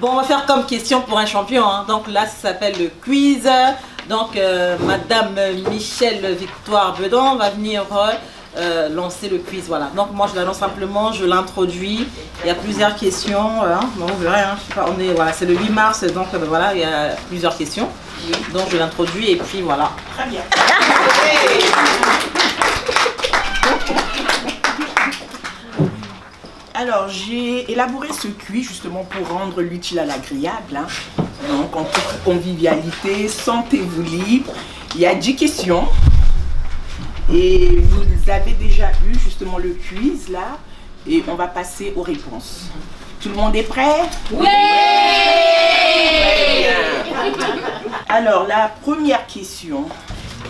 Bon, on va faire comme question pour un champion. Hein. Donc là, ça s'appelle le quiz. Donc, Madame Michèle Victoire Bedon va venir lancer le quiz. Voilà. Donc, moi, je l'annonce simplement, je l'introduis. Il y a plusieurs questions. Hein. Bon, vous verrez, hein. Je sais pas, voilà, c'est le 8 mars. Donc, voilà, il y a plusieurs questions. Oui. Donc, je l'introduis et puis voilà. Très bien. Alors, j'ai élaboré ce quiz justement pour rendre l'utile à l'agréable. Hein. Donc, en toute convivialité, sentez-vous libre. Il y a 10 questions. Et vous avez déjà eu justement le quiz là. Et on va passer aux réponses. Tout le monde est prêt? Oui! Alors, la première question.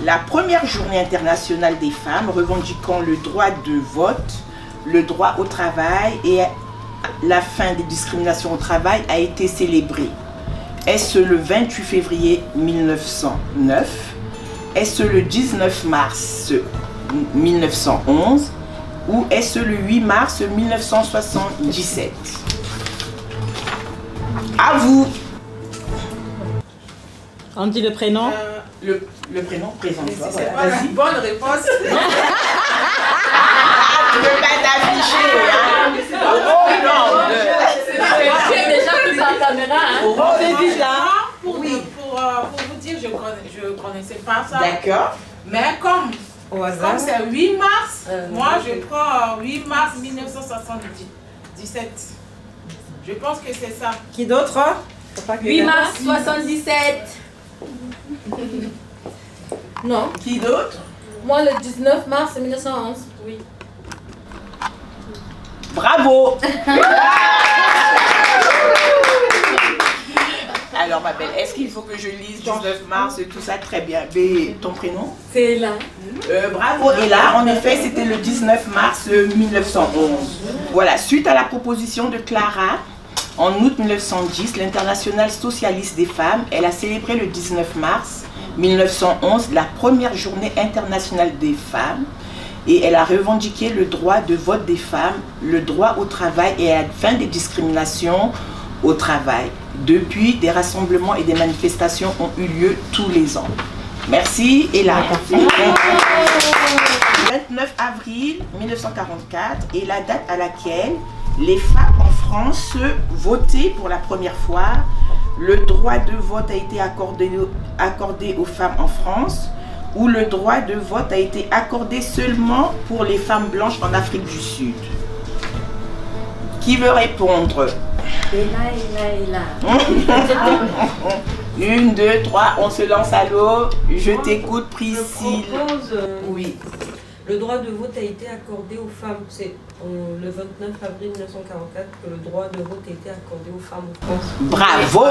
La première journée internationale des femmes revendiquant le droit de vote, le droit au travail et la fin des discriminations au travail a été célébrée. Est-ce le 28 février 1909? Est-ce le 19 mars 1911? Ou est-ce le 8 mars 1977? À vous. On dit le prénom? Le prénom, présente-toi. C'est pas la bonne réponse. Tu ne veux pas t'afficher, hein? Oh non! J'ai déjà pris sa caméra, hein? Pour vous dire, je ne connaissais pas ça. D'accord. Mais comme c'est 8 mars, moi je prends 8 mars 1977. Je pense que c'est ça. Qui d'autre? 8 mars 77. Non. Qui d'autre? Moi, le 19 mars 1911. Oui. Bravo! Alors ma belle, est-ce qu'il faut que je lise 19 mars, tout ça? Très bien. Mais ton prénom? C'est là. Bravo. Et là, en effet, c'était le 19 mars 1911. Voilà, suite à la proposition de Clara, en août 1910, l'Internationale socialiste des femmes, elle a célébré le 19 mars 1911 la première journée internationale des femmes et elle a revendiqué le droit de vote des femmes, le droit au travail et à la fin des discriminations au travail. Depuis, des rassemblements et des manifestations ont eu lieu tous les ans. Merci. Et là, 29 avril 1944 est la date à laquelle les femmes en France votaient pour la première fois. Le droit de vote a été accordé aux femmes en France, où le droit de vote a été accordé seulement pour les femmes blanches en Afrique du Sud. Qui veut répondre? Et là. 1, 2, 3, on se lance à l'eau. Je t'écoute, Priscille. Je propose, oui. Le droit de vote a été accordé aux femmes. C'est le 29 avril 1944 que le droit de vote a été accordé aux femmes en France. Bravo!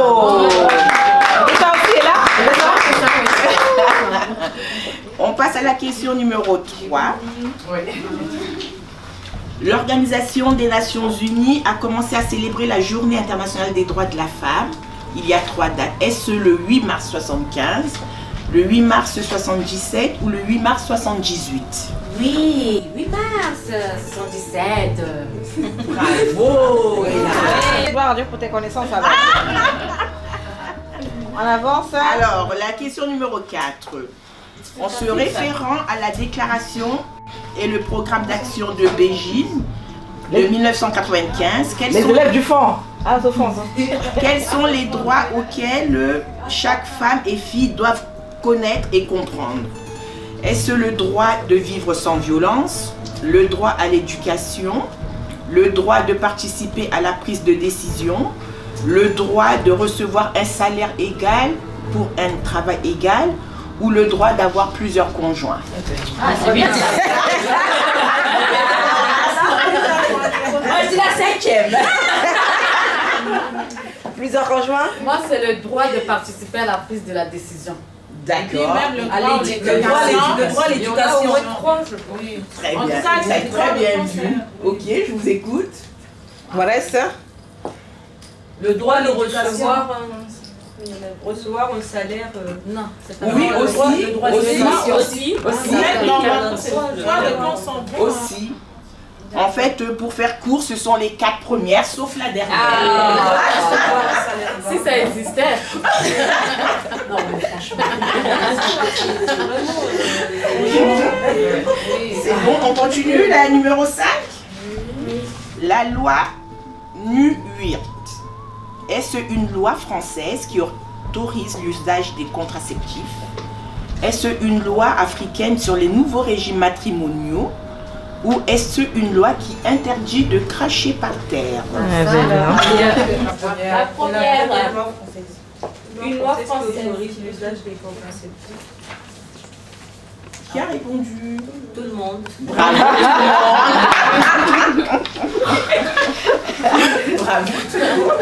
On passe à la question numéro 3. L'Organisation des Nations Unies a commencé à célébrer la Journée internationale des droits de la femme. Il y a 3 dates. Est-ce le 8 mars 75, le 8 mars 77 ou le 8 mars 78? Oui, 8 mars 77. Bravo! Voir Dieu pour tes connaissances. On avance. Alors, la question numéro 4. En se référant à la déclaration et le programme d'action de Beijing de 1995, Les élèves du fond. Ah, au fond. quels sont les droits auxquels chaque femme et fille doivent connaître et comprendre? Est-ce le droit de vivre sans violence, le droit à l'éducation, le droit de participer à la prise de décision, le droit de recevoir un salaire égal pour un travail égal ou le droit d'avoir plusieurs conjoints? Ah, c'est bien ça. Moi, je dis la 5e. Plusieurs conjoints? Moi, c'est le droit de participer à la prise de la décision. D'accord. Même le droit à l'éducation. Très bien, c'est très bien vu. Ok, je vous écoute. Voilà ça. Le droit de recevoir un salaire. Non, c'est pas Oui, le aussi, droit de aussi, décision. aussi. Même dans le droit de consommer. Aussi. En fait, pour faire court, ce sont les 4 premières, sauf la dernière. Si ça existait. Non, mais franchement. C'est bon, on continue. La numéro 5. La loi NU8. Est-ce une loi française qui autorise l'usage des contraceptifs? Est-ce une loi africaine sur les nouveaux régimes matrimoniaux? Ou est-ce une loi qui interdit de cracher par terre? La première. Une loi française qui autorise l'usage des contraceptifs. Qui a répondu? Tout le monde. Bravo tout le monde. Bravo tout le monde.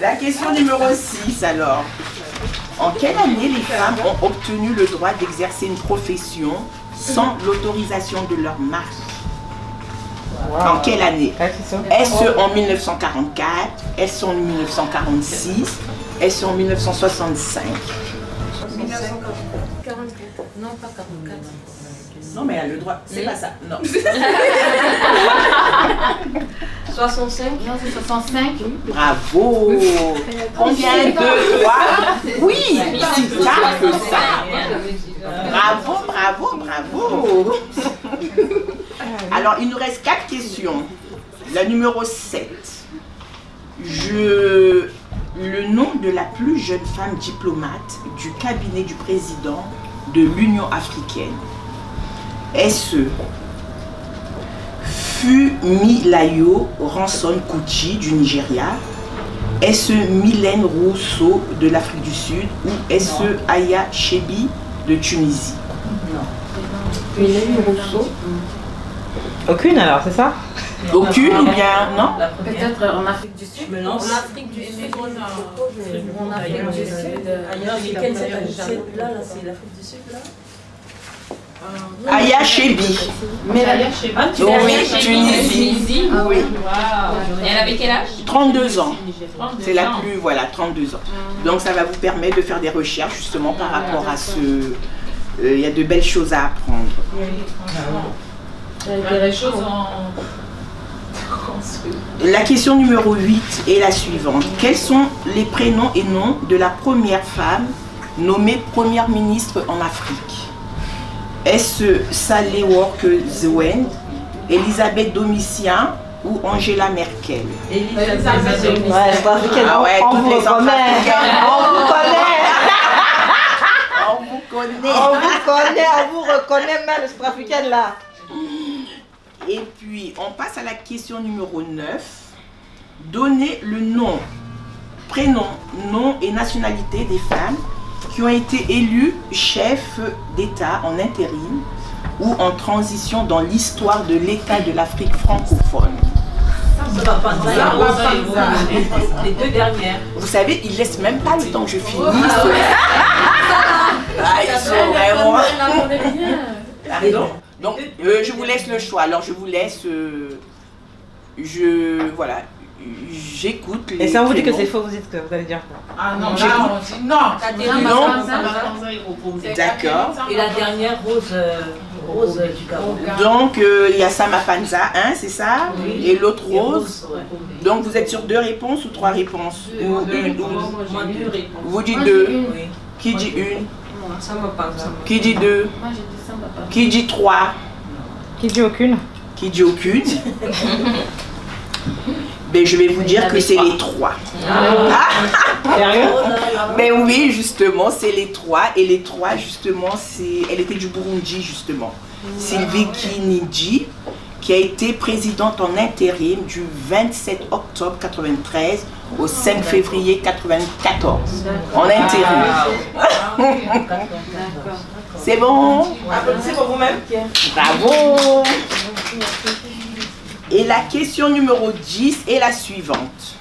La question numéro 6 alors. En quelle année les femmes ont obtenu le droit d'exercer une profession sans l'autorisation de leur mari? En quelle année? Est-ce en 1944? Est-ce en 1946? Est-ce en 1965? 44. Non, pas 44. Non, mais elle a le droit. C'est pas ça. Non. 65. Non, c'est 65. Bravo. Combien? 2, 3. Oui, si tard que ça. Bravo, bravo, bravo. Alors, il nous reste 4 questions. La numéro 7. Le nom de la plus jeune femme diplomate du cabinet du président de l'Union africaine. Est-ce Fumilayo Ranson Kuti du Nigeria? Est-ce Mylène Rousseau de l'Afrique du Sud? Ou est-ce Aya Chebi de Tunisie? Mylène Rousseau. Aucune alors, c'est ça? Aucune ou bien non? Peut-être en Afrique du Sud. En Afrique du Sud, En Afrique du Sud. Africaine, c'est là, c'est l'Afrique du Sud, là. Aya Chebi. Mais la Oui, Tunisie. Oui. Et elle avait quel âge? 32 ans. C'est la plus, voilà, 32 ans. Donc ça va vous permettre de faire des recherches justement par rapport à ce... Il y a de belles choses à apprendre. La question numéro 8 est la suivante. Quels sont les prénoms et noms de la première femme nommée première ministre en Afrique? Est-ce Sahle-Work Zewde, Elisabeth Domitien ou Angela Merkel? Ouais, c'est pas africaine. Ah ouais, On toutes vous les reconnaît. On vous connaît. On vous connaît. On vous connaît, on vous reconnaît même, c'est pas africaine là. Et puis, on passe à la question numéro 9. Donnez le nom, prénom, nom et nationalité des femmes qui ont été élues chefs d'État en intérim ou en transition dans l'histoire de l'État de l'Afrique francophone. Les 2 dernières. Vous savez, ils ne laissent même pas le temps que je finisse. Ah, ils sont vraiment... Pardon. Donc, je vous laisse le choix. Alors, je vous laisse... voilà. J'écoute les... Et si on vous dit que prénoms. c'est faux, vous dites que vous allez dire quoi? Ah non, là on dit non. Non. D'accord. Et la dernière, Rose du Gabon. Donc, il y a Sama Panza, hein, c'est ça? Oui. Et l'autre Et Rose. ouais. Donc, vous êtes sur 2 réponses ou 3 réponses? Ou une? Moi, 2 réponses. Vous dites 2. Oui. Qui dit 1? Ça me parle. Qui dit 2? Moi j'ai dit ça, papa. Qui dit 3? Qui dit aucune? Qui dit aucune? Ben, je vais vous dire que c'est les 3. Sérieux? Mais oui, justement, c'est les 3. Et les 3, justement, elle était du Burundi, justement. Sylvie Kinigi, qui a été présidente en intérim du 27 octobre 93 au 5 février 94. En intérim. C'est bon? Applaudissez pour vous-même. Bravo! Et la question numéro 10 est la suivante.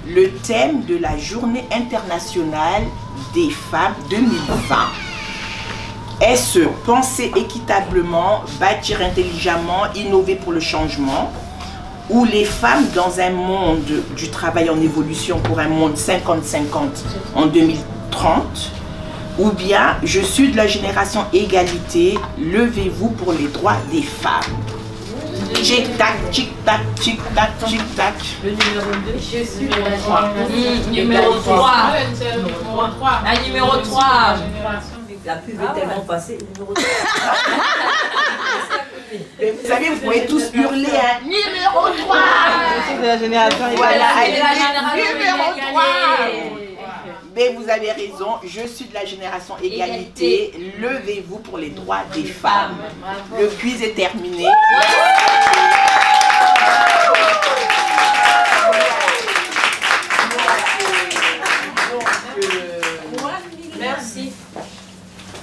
Le thème de la Journée internationale des femmes 2020. Est-ce penser équitablement, bâtir intelligemment, innover pour le changement? Ou les femmes dans un monde du travail en évolution pour un monde 50-50 en 2030? Ou bien, je suis de la génération égalité, levez-vous pour les droits des femmes. Tic-tac, tic-tac, tic-tac, tic-tac. Le numéro 2. Je suis de la Numéro 3. Numéro 3. La numéro 3. La pub est tellement passée. Numéro 3. Vous savez, vous pouvez tous hurler à numéro 3. Je suis de la génération Voilà, égalité. allez, numéro 3. Mais vous avez raison, je suis de la génération égalité. Levez-vous pour les droits des femmes. Le quiz est terminé. Merci.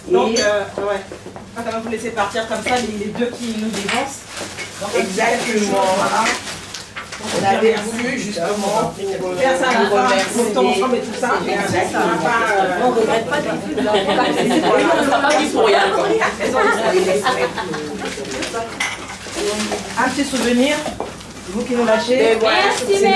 Donc, ouais. On va vous laisser partir comme ça, les deux qui nous dévancent. Donc, Exactement. Voilà. On avait vu justement pour Faire ça à la vous fin, remercier. on tombe ensemble et tout ça. On ne regrette pas des pubs. On ne sera pas dit pour rien. Un petit souvenir, vous qui nous lâchez. Et voilà, Merci, c'est